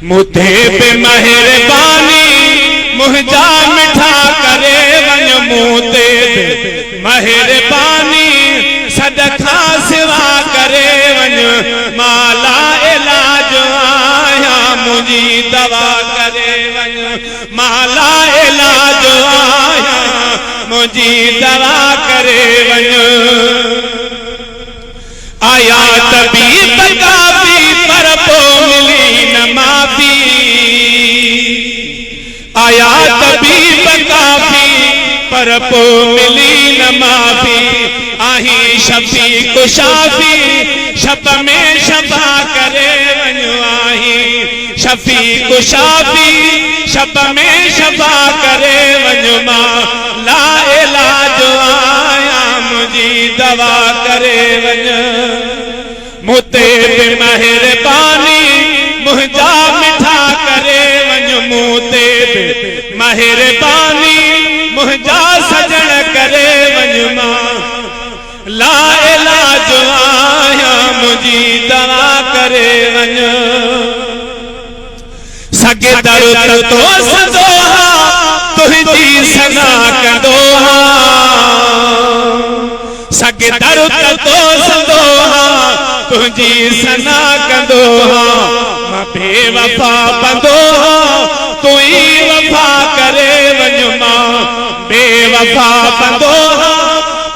मुझे पे मेहरबानी मुझा मिठा करे वन मुझे पे मेहरबानी सदका सिवा करे वन माला इलाज आया मुझी दवा करे वन माला इलाज आया मुझी दवा करे वन आया तबीब काफी पर पो मिली न माफी आया तबीब काफी पर पो मिली न माफी आही शफी कुशाफी शब में शफा करे वञो आही शफी कुशाफी शब में शफा करे वञो मां ला इलाज आया मुझी दवा करे वञ मुते पे मेहरबानी मुझा मिठा करे वञ मुते पे मेहरबानी मुझा सजण करे वञ मां ला इलाज आया मुझी दवा करे वञ सगे दर तो सदोहा तुझी सना कंदोहा सगे दर तो सदोहा तुझी सना कंदोहा मां बेवफा बंदोहा तू ही वफा करे वञ मां बेवफा बंदोहा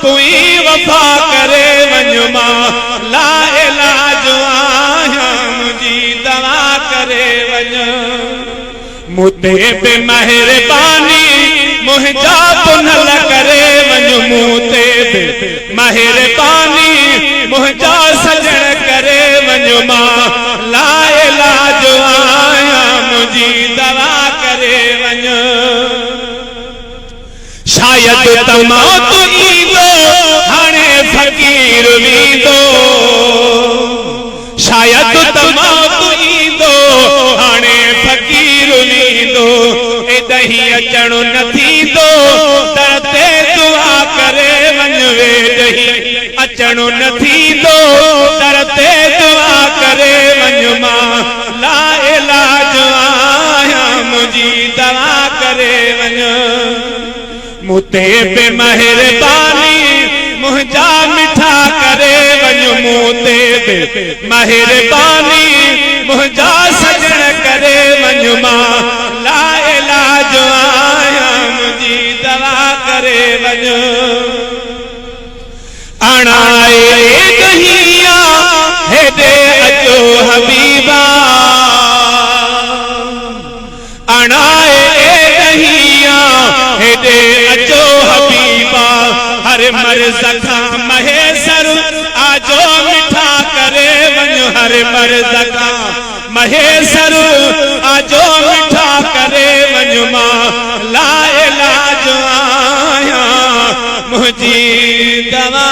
तू ही वफा करे वञ मां ला इलाज आया मुझी दवा करे वञ मुते पे मेहरबानी मुझा पुनल करे वञ मुते पे मेहरबानी मुझा सजण करे वञ मां ला इलाज आया मुझी दवा करे वञ शायद तमाम ईंदो हाणे फकीर वींदो शायद तमाम ईंदो हाणे फकीर वींदो एदही अचणो न थींदो दर ते दुआ करे वञ वेदही अचणो न थींदो दर ते दुआ करे वञ मां ला इलाज आया मुझी दवा करे वञ मुते पे मेहरबानी मुझा मिठा करे वञ मुते पे मेहरबानी मुझा सजण करे वञ मां ला इलाज आया मुझी दवा करे वञ अणाए दहिया हेदे अचो हबीबा अणाए दहिया हेदे अचो हबीबा हर मर्ज़ खां महेसर आजो मिठा करे वञ हर मर्ज़ खां महेसर आजो मिठा करे वञ मां ला इलाज आया मुझी दवा